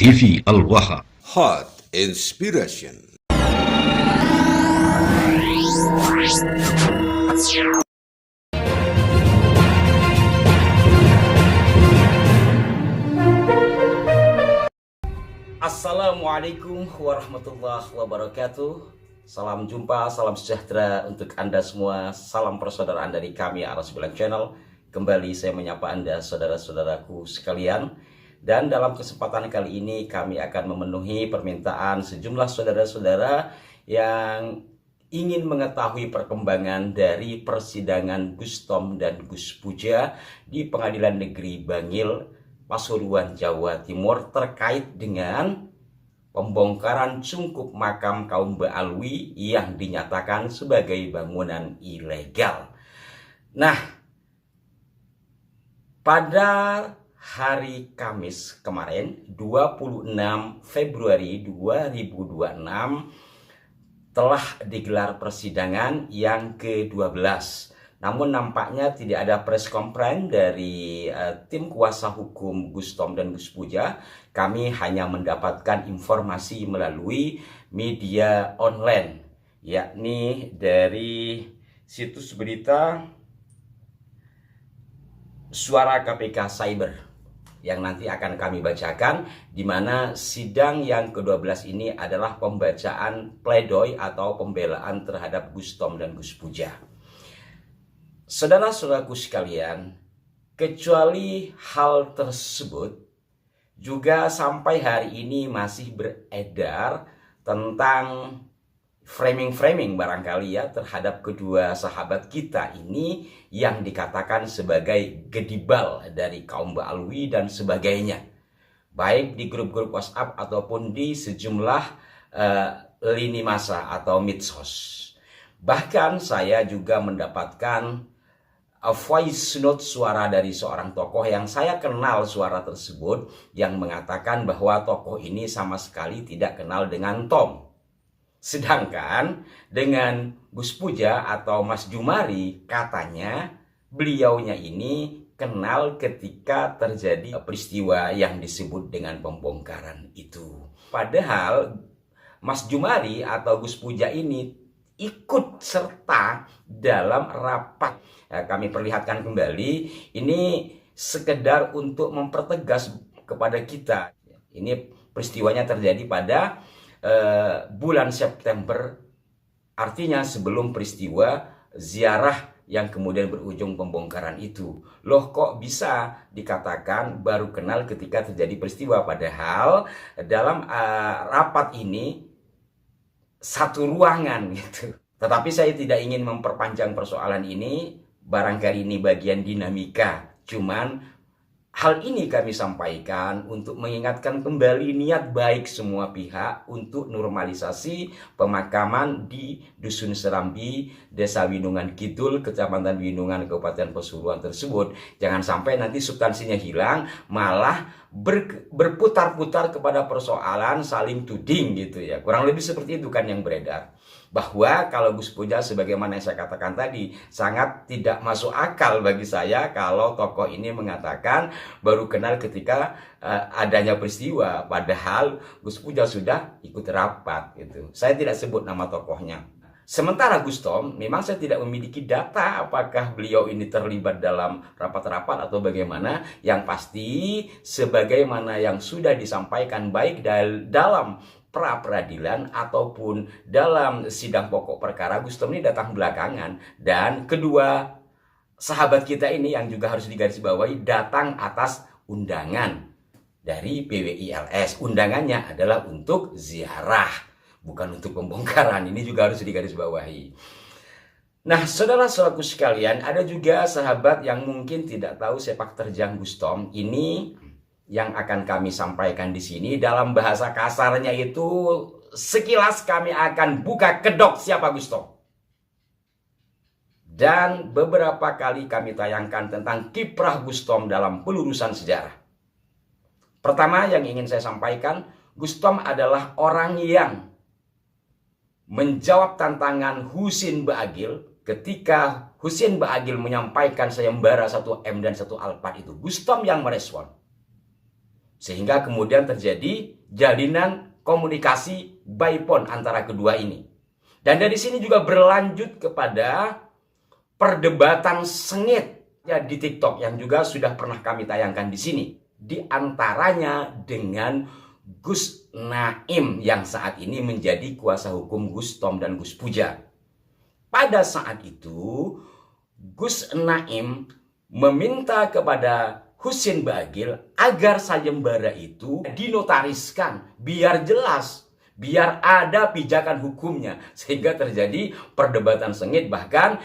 TV Al-Waha. Hot Inspiration. Assalamualaikum warahmatullahi wabarakatuh. Salam jumpa, salam sejahtera untuk Anda semua. Salam persaudaraan dari kami Ar-9 Channel. Kembali saya menyapa Anda saudara-saudaraku sekalian. Dan dalam kesempatan kali ini kami akan memenuhi permintaan sejumlah saudara-saudara yang ingin mengetahui perkembangan dari persidangan Gus Tom dan Gus Puja di Pengadilan Negeri Bangil, Pasuruan, Jawa Timur terkait dengan pembongkaran cungkup makam kaum Ba'alwi yang dinyatakan sebagai bangunan ilegal. Nah, pada hari Kamis kemarin 26 Februari 2026 telah digelar persidangan yang ke-12. Namun nampaknya tidak ada press conference dari tim kuasa hukum Gus Tom dan Gus Puja. Kami hanya mendapatkan informasi melalui media online, yakni dari situs berita Suara KPK Cyber, yang nanti akan kami bacakan, di mana sidang yang ke-12 ini adalah pembacaan pledoi atau pembelaan terhadap Gus Tom dan Gus Puja. Saudara-saudaraku sekalian, kecuali hal tersebut juga sampai hari ini masih beredar tentang framing-framing barangkali ya terhadap kedua sahabat kita ini yang dikatakan sebagai gedibal dari kaum Ba'alwi dan sebagainya, baik di grup-grup WhatsApp ataupun di sejumlah lini masa atau medsos. Bahkan saya juga mendapatkan voice note suara dari seorang tokoh yang saya kenal suara tersebut, yang mengatakan bahwa tokoh ini sama sekali tidak kenal dengan Tom. Sedangkan dengan Gus Puja atau Mas Jumari, katanya beliaunya ini kenal ketika terjadi peristiwa yang disebut dengan pembongkaran itu. Padahal Mas Jumari atau Gus Puja ini ikut serta dalam rapat. Kami perlihatkan kembali, ini sekedar untuk mempertegas kepada kita. Ini peristiwanya terjadi pada bulan September, artinya sebelum peristiwa ziarah yang kemudian berujung pembongkaran itu. Loh, kok bisa dikatakan baru kenal ketika terjadi peristiwa, padahal dalam rapat ini satu ruangan gitu. Tetapi saya tidak ingin memperpanjang persoalan ini, barangkali ini bagian dinamika. Cuman hal ini kami sampaikan untuk mengingatkan kembali niat baik semua pihak untuk normalisasi pemakaman di Dusun Serambi, Desa Winungan Kidul, Kecamatan Winungan, Kabupaten Pasuruan tersebut. Jangan sampai nanti substansinya hilang, malah berputar-putar kepada persoalan saling tuding gitu ya. Kurang lebih seperti itu kan yang beredar. Bahwa kalau Gus Puja, sebagaimana yang saya katakan tadi, sangat tidak masuk akal bagi saya kalau tokoh ini mengatakan baru kenal ketika adanya peristiwa, padahal Gus Puja sudah ikut rapat gitu. Saya tidak sebut nama tokohnya. Sementara Gus Tom, memang saya tidak memiliki data apakah beliau ini terlibat dalam rapat-rapat atau bagaimana. Yang pasti, sebagaimana yang sudah disampaikan baik dalam pra-peradilan ataupun dalam sidang pokok perkara, Gus Tom ini datang belakangan. Dan kedua sahabat kita ini yang juga harus digarisbawahi datang atas undangan dari PWILS. Undangannya adalah untuk ziarah, bukan untuk pembongkaran. Ini juga harus digarisbawahi. Nah, saudara-saudaraku sekalian, ada juga sahabat yang mungkin tidak tahu sepak terjang Gus Tom. Ini yang akan kami sampaikan di sini. Dalam bahasa kasarnya itu, sekilas kami akan buka kedok siapa Gus Tom. Dan beberapa kali kami tayangkan tentang kiprah Gus Tom dalam pelurusan sejarah. Pertama yang ingin saya sampaikan, Gus Tom adalah orang yang menjawab tantangan Husin Baagil ketika Husin Baagil menyampaikan sayembara 1M dan 1 Alphard itu. Gus Tom yang merespon. Sehingga kemudian terjadi jalinan komunikasi by phone antara kedua ini. Dan dari sini juga berlanjut kepada perdebatan sengit ya di TikTok yang juga sudah pernah kami tayangkan di sini. Di antaranya dengan Gus Naim yang saat ini menjadi kuasa hukum Gus Tom dan Gus Puja. Pada saat itu Gus Naim meminta kepada Husin Bagil agar sayembara itu dinotariskan biar jelas, biar ada pijakan hukumnya, sehingga terjadi perdebatan sengit. Bahkan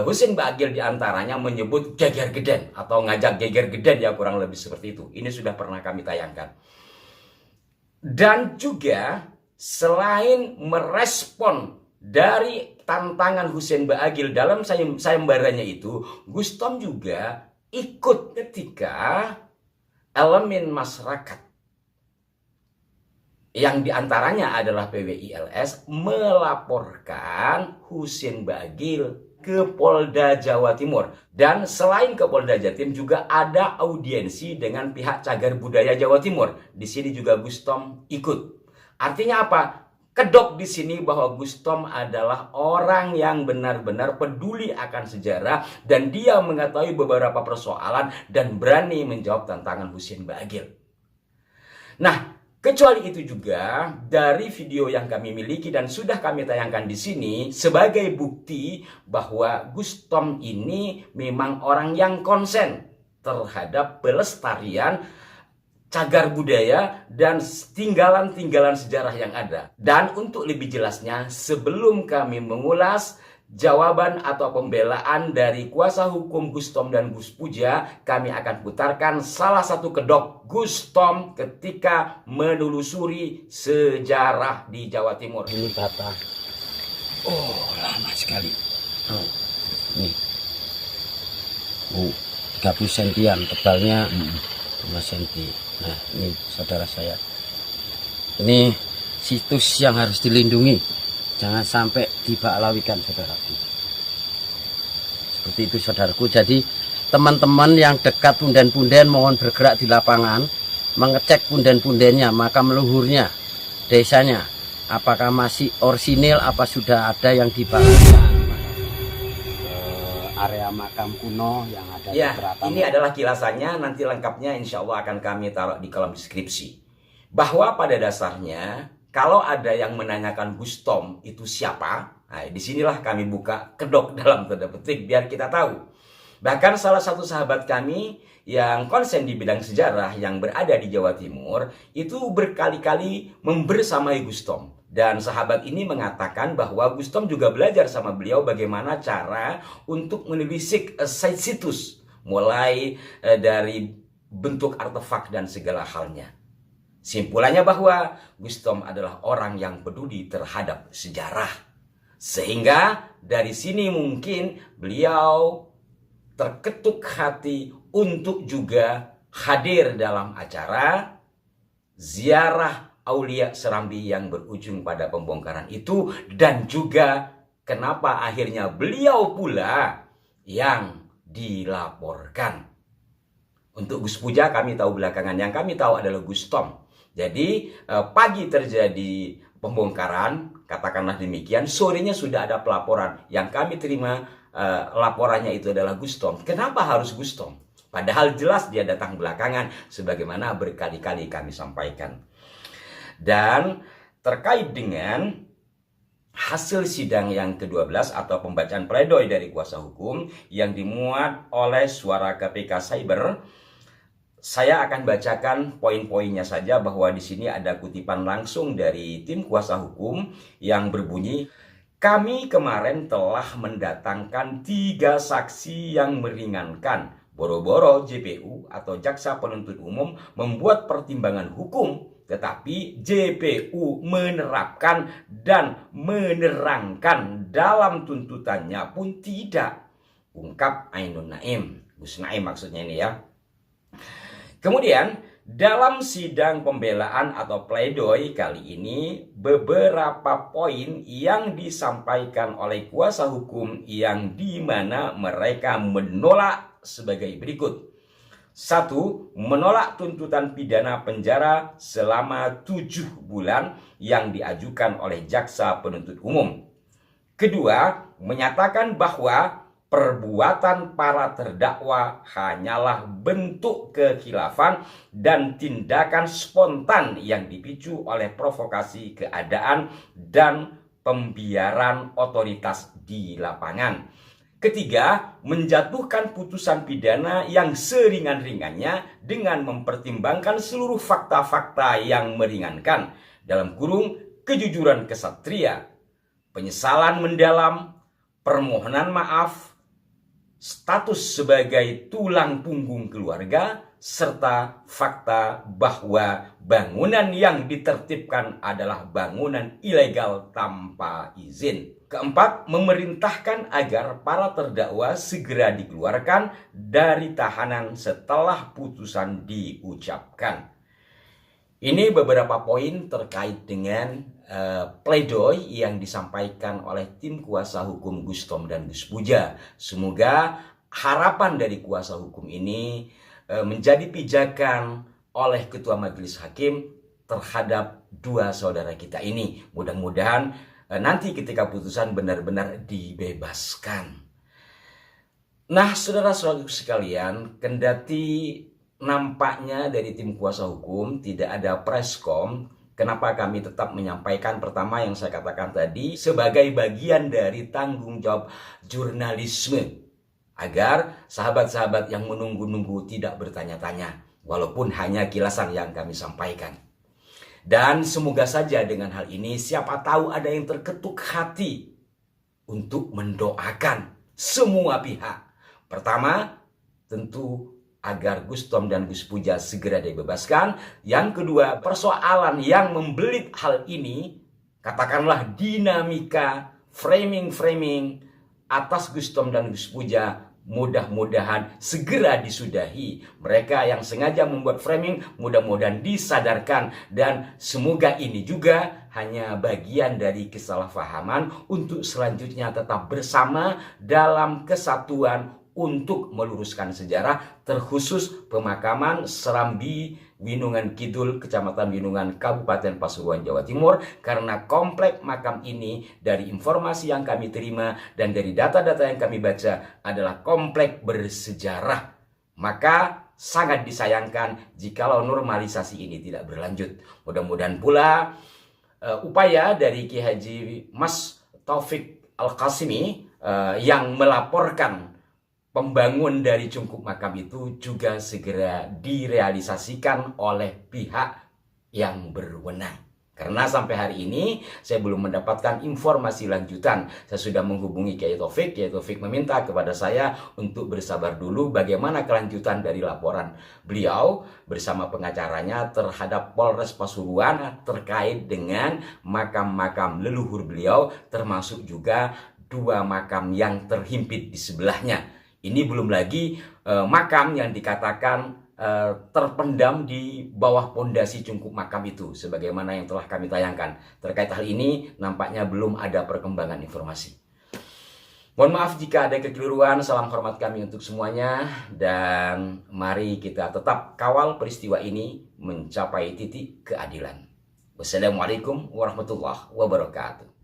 Husin Bagil diantaranya menyebut geger geden atau ngajak geger geden, ya kurang lebih seperti itu. Ini sudah pernah kami tayangkan. Dan juga selain merespon dari tantangan Husin Bagil dalam sayembaranya itu, Gus Tom juga ikut ketika elemen masyarakat yang diantaranya adalah PWILS melaporkan Husin Bagil ke Polda Jawa Timur. Dan selain ke Polda Jatim juga ada audiensi dengan pihak Cagar Budaya Jawa Timur. Di sini juga Gus Tom ikut. Artinya apa? Kedok di sini bahwa Gus Tom adalah orang yang benar-benar peduli akan sejarah dan dia mengetahui beberapa persoalan dan berani menjawab tantangan Husin Bagil. Nah, kecuali itu juga dari video yang kami miliki dan sudah kami tayangkan di sini sebagai bukti bahwa Gus Tom ini memang orang yang konsen terhadap pelestarian cagar budaya dan tinggalan-tinggalan sejarah yang ada. Dan untuk lebih jelasnya, sebelum kami mengulas jawaban atau pembelaan dari kuasa hukum Gus Tom dan Gus Puja, kami akan putarkan salah satu kedok Gus Tom ketika menelusuri sejarah di Jawa Timur. Ini kata, oh lama sekali. Nih, 30 sentian tebalnya, 5 senti. Nah, ini saudara saya. Ini situs yang harus dilindungi. Jangan sampai dibalawikan, saudaraku. Seperti itu, saudaraku. Jadi, teman-teman yang dekat punden-punden mohon bergerak di lapangan, mengecek punden-pundennya, makam leluhurnya, desanya. Apakah masih orsinil, apa sudah ada yang dibalawikan. Area makam kuno yang ada ya, di Keraton. Ini adalah kilasannya, nanti lengkapnya insya Allah akan kami taruh di kolom deskripsi. Bahwa pada dasarnya, kalau ada yang menanyakan Gus Tom itu siapa, nah, disinilah kami buka kedok dalam tanda petik biar kita tahu. Bahkan salah satu sahabat kami yang konsen di bidang sejarah yang berada di Jawa Timur itu berkali-kali membersamai Gus Tom. Dan sahabat ini mengatakan bahwa Gus Tom juga belajar sama beliau bagaimana cara untuk menelisik situs, mulai dari bentuk artefak dan segala halnya. Simpulannya bahwa Gus Tom adalah orang yang peduli terhadap sejarah. Sehingga dari sini mungkin beliau terketuk hati untuk juga hadir dalam acara ziarah Aulia Serambi yang berujung pada pembongkaran itu, dan juga kenapa akhirnya beliau pula yang dilaporkan. Untuk Gus Puja kami tahu belakangan, yang kami tahu adalah Gus Tom. Jadi pagi terjadi pembongkaran, katakanlah demikian, sorenya sudah ada pelaporan. Yang kami terima laporannya itu adalah Gus Tom. Kenapa harus Gus Tom? Padahal jelas dia datang belakangan, sebagaimana berkali-kali kami sampaikan. Dan terkait dengan hasil sidang yang ke-12 atau pembacaan pledoi dari kuasa hukum yang dimuat oleh Suara KPK Cyber, saya akan bacakan poin-poinnya saja, bahwa di sini ada kutipan langsung dari tim kuasa hukum yang berbunyi, kami kemarin telah mendatangkan 3 saksi yang meringankan. Boro-boro JPU atau Jaksa Penuntut Umum membuat pertimbangan hukum, tetapi JPU menerapkan dan menerangkan dalam tuntutannya pun tidak. Ungkap Ainun Naim. Gus Naim maksudnya ini ya. Kemudian dalam sidang pembelaan atau pledoi kali ini, beberapa poin yang disampaikan oleh kuasa hukum yang dimana mereka menolak sebagai berikut. 1. Menolak tuntutan pidana penjara selama 7 bulan yang diajukan oleh jaksa penuntut umum. Kedua, menyatakan bahwa perbuatan para terdakwa hanyalah bentuk kekhilafan dan tindakan spontan yang dipicu oleh provokasi keadaan dan pembiaran otoritas di lapangan. Ketiga, menjatuhkan putusan pidana yang seringan-ringannya dengan mempertimbangkan seluruh fakta-fakta yang meringankan, dalam kurung kejujuran kesatria, penyesalan mendalam, permohonan maaf, status sebagai tulang punggung keluarga, serta fakta bahwa bangunan yang ditertibkan adalah bangunan ilegal tanpa izin. Keempat, memerintahkan agar para terdakwa segera dikeluarkan dari tahanan setelah putusan diucapkan. Ini beberapa poin terkait dengan pledoi yang disampaikan oleh tim kuasa hukum Gustom dan Gus Puja. Semoga harapan dari kuasa hukum ini menjadi pijakan oleh Ketua Majelis Hakim terhadap dua saudara kita ini. Mudah-mudahan nanti ketika putusan benar-benar dibebaskan. Nah, saudara-saudara sekalian, kendati nampaknya dari tim kuasa hukum tidak ada preskom, kenapa kami tetap menyampaikan pertama yang saya katakan tadi sebagai bagian dari tanggung jawab jurnalisme agar sahabat-sahabat yang menunggu-nunggu tidak bertanya-tanya walaupun hanya kilasan yang kami sampaikan. Dan semoga saja dengan hal ini siapa tahu ada yang terketuk hati untuk mendoakan semua pihak. Pertama, tentu agar Gustom dan Gus Puja segera dibebaskan. Yang kedua, persoalan yang membelit hal ini, katakanlah dinamika framing atas Gustom dan Gus Puja, mudah-mudahan segera disudahi. Mereka yang sengaja membuat framing mudah-mudahan disadarkan, dan semoga ini juga hanya bagian dari kesalahpahaman untuk selanjutnya tetap bersama dalam kesatuan untuk meluruskan sejarah, terkhusus pemakaman Serambi, Winungan Kidul, Kecamatan Winungan, Kabupaten Pasuruan, Jawa Timur, karena komplek makam ini dari informasi yang kami terima dan dari data-data yang kami baca adalah komplek bersejarah. Maka sangat disayangkan jikalau normalisasi ini tidak berlanjut. Mudah-mudahan pula upaya dari Ki Haji Mas Taufik Al-Qasimi yang melaporkan pembangun dari cungkup makam itu juga segera direalisasikan oleh pihak yang berwenang. Karena sampai hari ini saya belum mendapatkan informasi lanjutan. Saya sudah menghubungi Kiai Taufik. Kiai Taufik meminta kepada saya untuk bersabar dulu bagaimana kelanjutan dari laporan beliau bersama pengacaranya terhadap Polres Pasuruan terkait dengan makam-makam leluhur beliau, termasuk juga dua makam yang terhimpit di sebelahnya. Ini belum lagi makam yang dikatakan terpendam di bawah pondasi cungkup makam itu, sebagaimana yang telah kami tayangkan. Terkait hal ini nampaknya belum ada perkembangan informasi. Mohon maaf jika ada kekeliruan, salam hormat kami untuk semuanya, dan mari kita tetap kawal peristiwa ini mencapai titik keadilan. Wassalamualaikum warahmatullahi wabarakatuh.